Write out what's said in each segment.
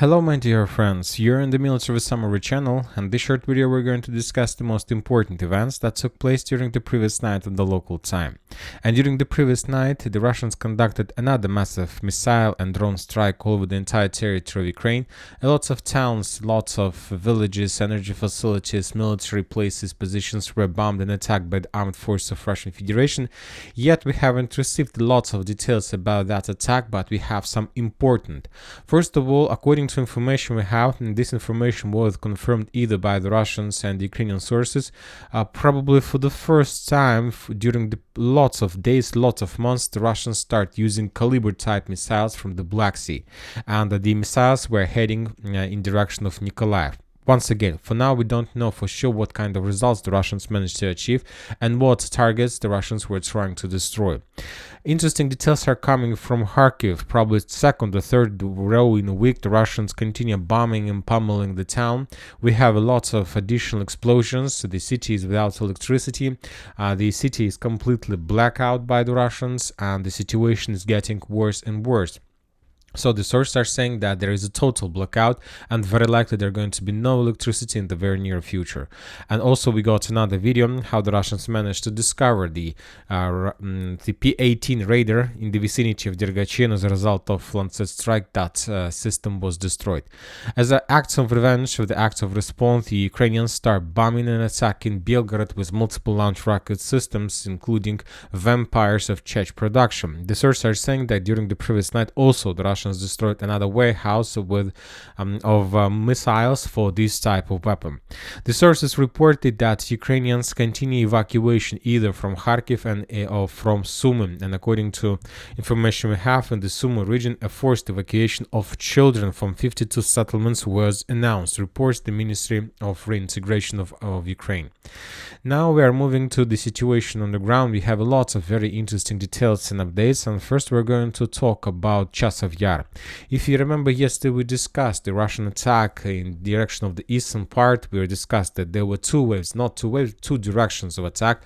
Hello my dear friends, you're in the Military Summary channel, and in this short video we're going to discuss the most important events that took place during the previous night on the local time. And during the previous night, the Russians conducted another massive missile and drone strike all over the entire territory of Ukraine. Lots of towns, lots of villages, energy facilities, military places, positions were bombed and attacked by the armed forces of Russian Federation. Yet we haven't received lots of details about that attack, but we have some important. First of all, according to information we have, and this information was confirmed either by the Russians and Ukrainian sources, probably for the first time during the lots of days, lots of months, the Russians start using Kalibr type missiles from the Black Sea, and the missiles were heading in direction of Nikolaev. Once again, for now we don't know for sure what kind of results the Russians managed to achieve and what targets the Russians were trying to destroy. Interesting details are coming from Kharkiv. Probably second or third row in a week, the Russians continue bombing and pummeling the town. We have lots of additional explosions. The city is without electricity. The city is completely blacked out by the Russians, and the situation is getting worse and worse. So the sources are saying that there is a total blackout, and very likely there's going to be no electricity in the very near future. And also we got another video how the Russians managed to discover the P-18 radar in the vicinity of Dergachin. As a result of Lancet strike, that system was destroyed. As an act of revenge, with the act of response, the Ukrainians start bombing and attacking Belgorod with multiple launch rocket systems, including Vampires of Czech production. The sources are saying that during the previous night also the Russians destroyed another warehouse with missiles for this type of weapon. The sources reported that Ukrainians continue evacuation either from Kharkiv or from Sumy, and according to information we have in the Sumy region, a forced evacuation of children from 52 settlements was announced, reports the Ministry of Reintegration of Ukraine. Now we are moving to the situation on the ground. We have lots of very interesting details and updates, and first we're going to talk about Chasiv Yar. If you remember, yesterday we discussed the Russian attack in the direction of the eastern part. We discussed that there were two waves, not two waves, two directions of attack.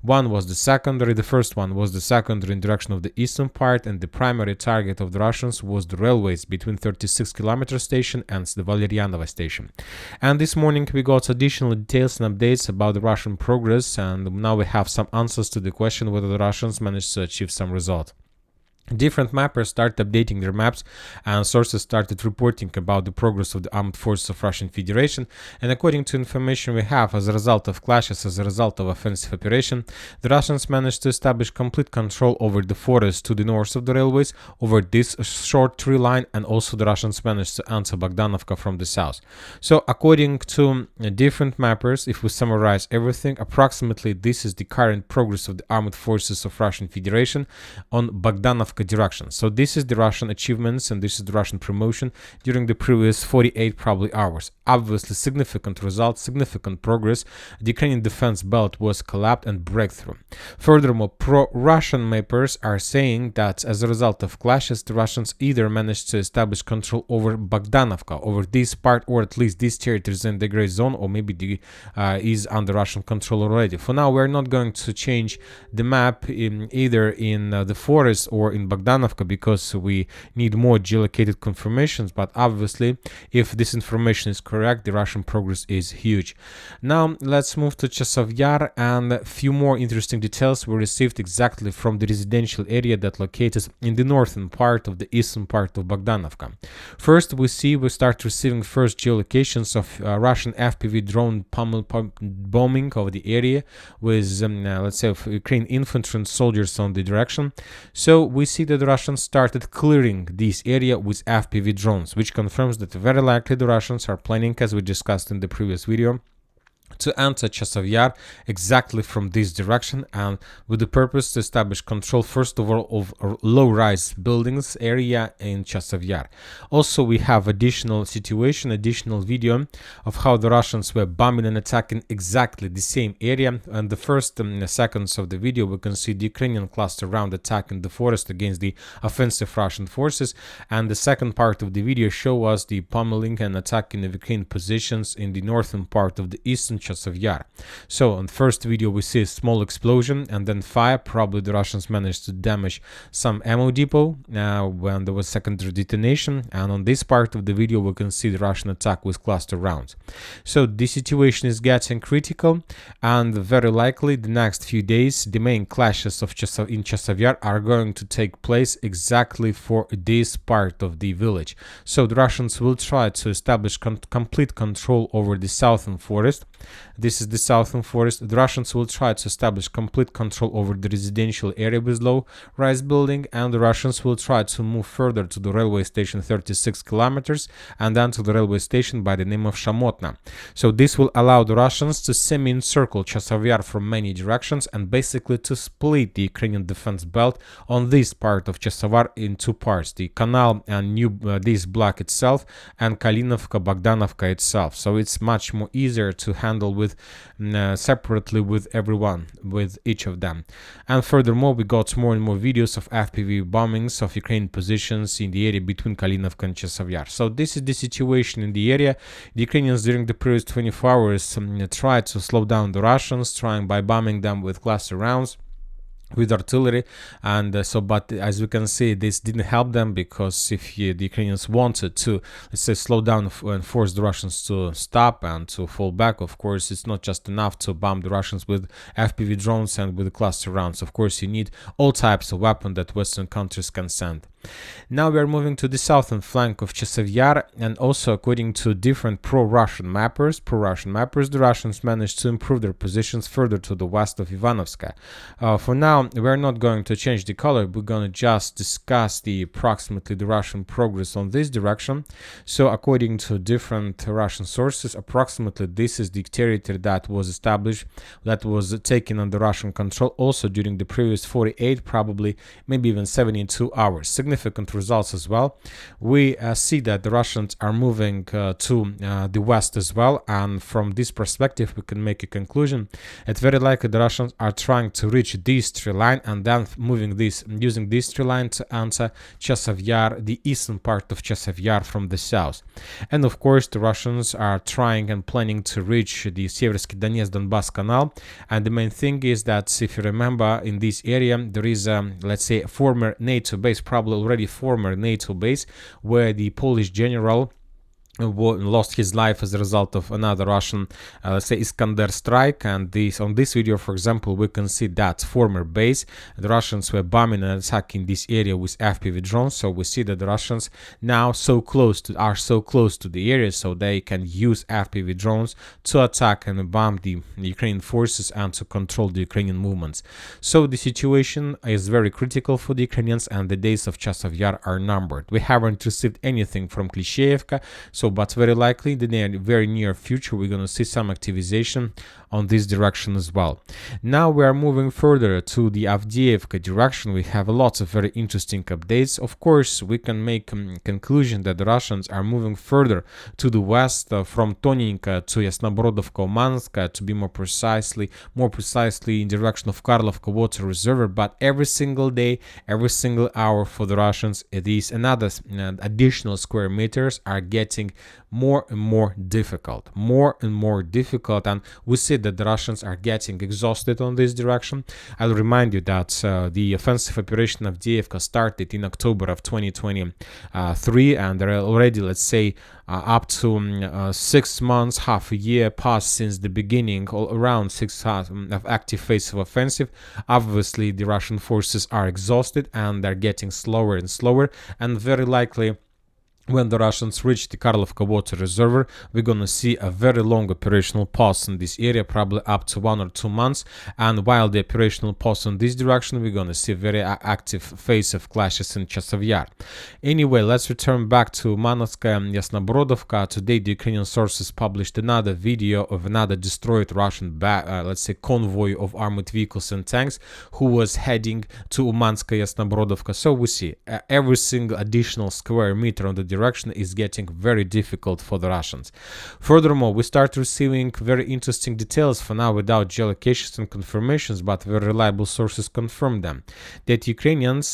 One was the secondary, the first one was the secondary in direction of the eastern part, and the primary target of the Russians was the railways between 36-kilometer station and the Valerianova station. And this morning we got additional details and updates about the Russian progress, and now we have some answers to the question whether the Russians managed to achieve some result. Different mappers started updating their maps, and sources started reporting about the progress of the armed forces of Russian Federation. And according to information we have, as a result of clashes, as a result of offensive operation, the Russians managed to establish complete control over the forest to the north of the railways, over this short tree line, and also the Russians managed to enter Bogdanovka from the south. So according to different mappers, if we summarize everything, approximately this is the current progress of the armed forces of Russian Federation on Bogdanovka direction. So this is the Russian achievements, and this is the Russian promotion during the previous 48 probably hours. Obviously significant results, significant progress. The Ukrainian defense belt was collapsed and breakthrough. Furthermore, pro-Russian mappers are saying that as a result of clashes, the Russians either managed to establish control over Bogdanovka, over this part, or at least these territories in the gray zone, or maybe is under Russian control already. For now, we're not going to change the map either in the forest or in Bogdanovka, because we need more geolocated confirmations, but obviously if this information is correct, the Russian progress is huge. Now let's move to Chasiv Yar, and a few more interesting details were received exactly from the residential area that located in the northern part of the eastern part of Bogdanovka. First we start receiving first geolocations of Russian FPV drone bombing of the area with let's say of Ukrainian infantry and soldiers on the direction. So we see that the Russians started clearing this area with FPV drones, which confirms that very likely the Russians are planning, as we discussed in the previous video, to enter Chasiv Yar exactly from this direction, and with the purpose to establish control first of all of low-rise buildings area in Chasiv Yar. Also we have additional video of how the Russians were bombing and attacking exactly the same area. And the first seconds of the video we can see the Ukrainian cluster round attacking the forest against the offensive Russian forces, and the second part of the video show us the pummeling and attacking of Ukrainian positions in the northern part of the eastern in Chasiv Yar. So on the first video we see a small explosion and then fire. Probably the Russians managed to damage some ammo depot when there was secondary detonation, and on this part of the video we can see the Russian attack with cluster rounds. So the situation is getting critical, and very likely the next few days the main clashes of in Chasiv Yar are going to take place exactly for this part of the village. So the Russians will try to establish complete control over the southern forest. This is the southern forest. The Russians will try to establish complete control over the residential area with low-rise building, and the Russians will try to move further to the railway station 36 kilometers and then to the railway station by the name of Shamotna. So this will allow the Russians to semi-encircle Chasiv Yar from many directions and basically to split the Ukrainian defense belt on this part of Chasiv Yar in two parts, the canal and this block itself and Kalinovka, Bogdanovka itself. So it's much more easier to handle with separately with everyone, with each of them. And furthermore, we got more and more videos of FPV bombings of Ukrainian positions in the area between Kalinovka and Chasiv Yar. So this is the situation in the area. The Ukrainians during the previous 24 hours tried to slow down the Russians, trying by bombing them with cluster rounds, with artillery, and but as we can see, this didn't help them, because if the Ukrainians wanted to, let's say, slow down and force the Russians to stop and to fall back, of course it's not just enough to bomb the Russians with FPV drones and with cluster rounds. Of course you need all types of weapons that Western countries can send. Now we are moving to the southern flank of Chasiv Yar, and also according to different pro-Russian mappers, the Russians managed to improve their positions further to the west of Ivanovska. For now, we're not going to change the color. We're going to just discuss approximately the Russian progress on this direction. So according to different Russian sources, approximately this is the territory that was established, that was taken under Russian control also during the previous 48, probably maybe even 72 hours. Significant results as well. We see that the Russians are moving to the west as well, and from this perspective we can make a conclusion. It's very likely the Russians are trying to reach this tree line and then using this tree line to enter Chasiv Yar, the eastern part of Chasiv Yar from the south. And of course the Russians are trying and planning to reach the Seversky Donetsk-Donbass canal, and the main thing is that, if you remember, in this area there is let's say a former NATO base, probably already former NATO base, where the Polish general lost his life as a result of another Russian, let's say, Iskander strike. And on this video, for example, we can see that former base. The Russians were bombing and attacking this area with FPV drones. So we see that the Russians now are so close to the area, so they can use FPV drones to attack and bomb the Ukrainian forces and to control the Ukrainian movements. So the situation is very critical for the Ukrainians, and the days of Chasiv Yar are numbered. We haven't received anything from Klishchevka, but very likely in the very near future we're going to see some activization on this direction as well. Now we are moving further to the Avdiivka direction. We have lots of very interesting updates. Of course, we can make a conclusion that the Russians are moving further to the west from Toninka to Yasnobrodovka, Umanska, to be more precisely in direction of Karlovka water reservoir. But every single day, every single hour for the Russians, these additional square meters are getting more and more difficult, and we see that the Russians are getting exhausted on this direction. I'll remind you that the offensive operation of Avdiivka started in October of 2023, and there are already, let's say, up to 6 months, half a year passed since the beginning, around 6 months of active phase of offensive. Obviously, the Russian forces are exhausted and they're getting slower and slower, and very likely when the Russians reach the Karlovka water reservoir, we're going to see a very long operational pause in this area, probably up to 1 or 2 months. And while the operational pause in this direction, we're going to see very active phase of clashes in Chasiv Yar. Anyway, let's return back to Manovska and Yasnobrodovka. Today, the Ukrainian sources published another video of another destroyed Russian, let's say, convoy of armored vehicles and tanks who was heading to Umanska, Yasnobrodovka. So we see every single additional square meter on the direction is getting very difficult for the Russians. Furthermore, we start receiving very interesting details for now without geolocations and confirmations, but very reliable sources confirm them. That Ukrainians,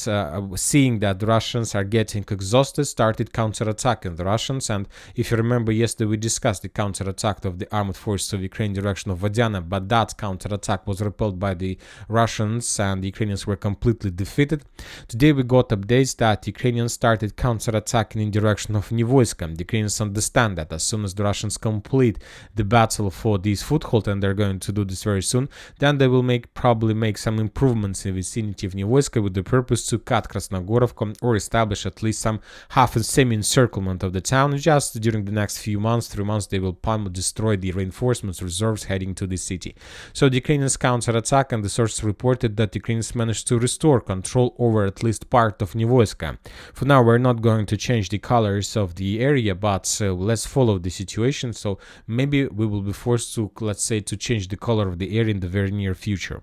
seeing that the Russians are getting exhausted, started counterattacking the Russians. And if you remember, yesterday we discussed the counterattack of the armed forces of Ukraine in the direction of Vadiana, but that counterattack was repelled by the Russians and the Ukrainians were completely defeated. Today we got updates that Ukrainians started counterattacking in direction of Nivoyska. The Ukrainians understand that as soon as the Russians complete the battle for this foothold, and they're going to do this very soon, then they will probably make some improvements in the vicinity of Nivoyska with the purpose to cut Krasnogorovka or establish at least some half and semi-encirclement of the town. Just during the next few months, 3 months, they will destroy the reinforcements reserves heading to the city. So the Ukrainians counterattack, and the sources reported that the Ukrainians managed to restore control over at least part of Nivoyska. For now, we're not going to change the colors of the area, but let's follow the situation. So maybe we will be forced to, let's say, to change the color of the area in the very near future.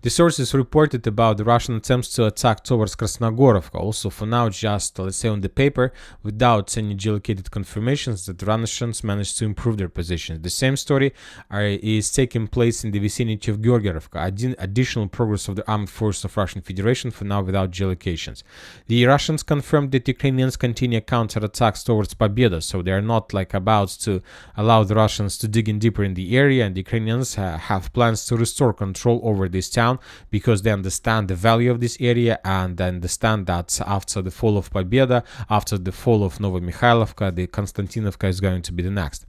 The sources reported about the Russian attempts to attack towards Krasnogorovka. Also, for now, just let's say on the paper, without any geolocated confirmations, that the Russians managed to improve their positions. The same story is taking place in the vicinity of Georgieevka. Additional progress of the armed forces of Russian Federation, for now without geolocations. The Russians confirmed that Ukrainians continue counterattacks towards Pobeda, so they are not about to allow the Russians to dig in deeper in the area, and the Ukrainians have plans to restore control over this town because they understand the value of this area and they understand that after the fall of Pobeda, after the fall of Novomikhailivka, the Konstantinovka is going to be the next.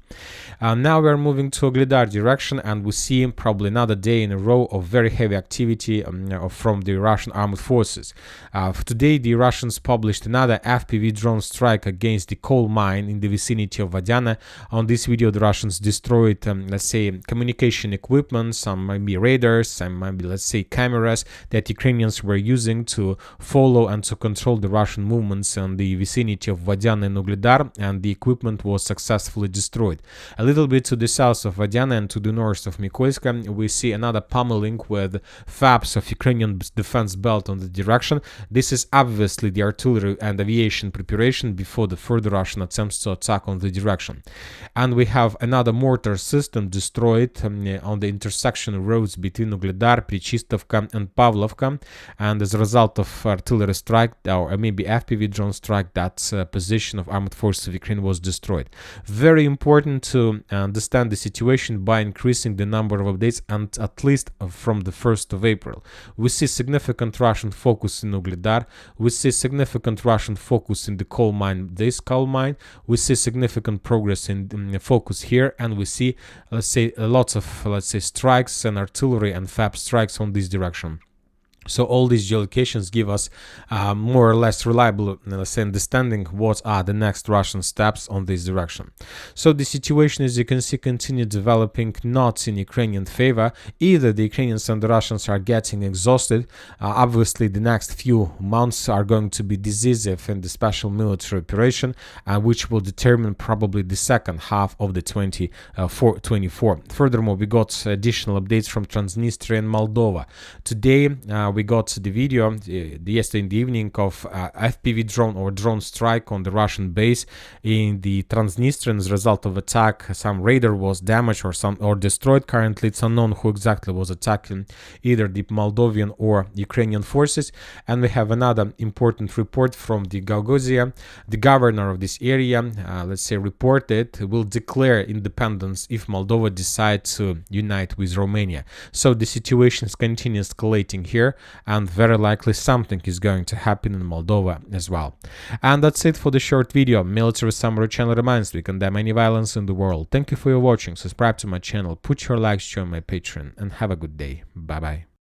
Now we are moving to Vuhledar direction, and we see probably another day in a row of very heavy activity from the Russian armed forces. Today the Russians published another FPV drone strike against the coal mine in the vicinity of Vadiana. On this video the Russians destroyed let's say communication equipment, some maybe radars, some maybe let's say cameras that Ukrainians were using to follow and to control the Russian movements in the vicinity of Vadiana and Vuhledar, and the equipment was successfully destroyed. A little bit to the south of Vadiana and to the north of Mykolaiv, we see another pummeling with FABs of Ukrainian defense belt on the direction. This is obviously the artillery and aviation preparation before the further Russian attempts to attack on the direction. And we have another mortar system destroyed on the intersection roads between Vuhledar, Prichistovka and Pavlovka, and as a result of artillery strike or maybe FPV drone strike, that position of armed forces of Ukraine was destroyed. Very important to understand the situation by increasing the number of updates, and at least from the 1st of April. We see significant Russian focus in Vuhledar, we see significant Russian focus in the coal mine, we see significant progress in focus here, and we see, let's say, lots of, let's say, strikes and artillery and FAB strikes on this direction. So all these geolocations give us more or less reliable, let's say, understanding what are the next Russian steps on this direction. So the situation, as you can see, continues developing not in Ukrainian favor. Either the Ukrainians and the Russians are getting exhausted. Obviously, the next few months are going to be decisive in the special military operation, which will determine probably the second half of the 2024. Furthermore, we got additional updates from Transnistria and Moldova. Today, we got the video yesterday in the evening of FPV drone or drone strike on the Russian base in the Transnistria. As a result of attack, some radar was damaged or destroyed. Currently, it's unknown who exactly was attacking, either the Moldovan or Ukrainian forces. And we have another important report from the Gagauzia. The governor of this area, let's say, reported will declare independence if Moldova decides to unite with Romania. So the situation continues escalating here, and very likely something is going to happen in Moldova as well. And that's it for the short video. Military Summary channel reminds we condemn any violence in the world. Thank you for your watching. Subscribe to my channel, put your likes, join my Patreon, and have a good day. Bye bye.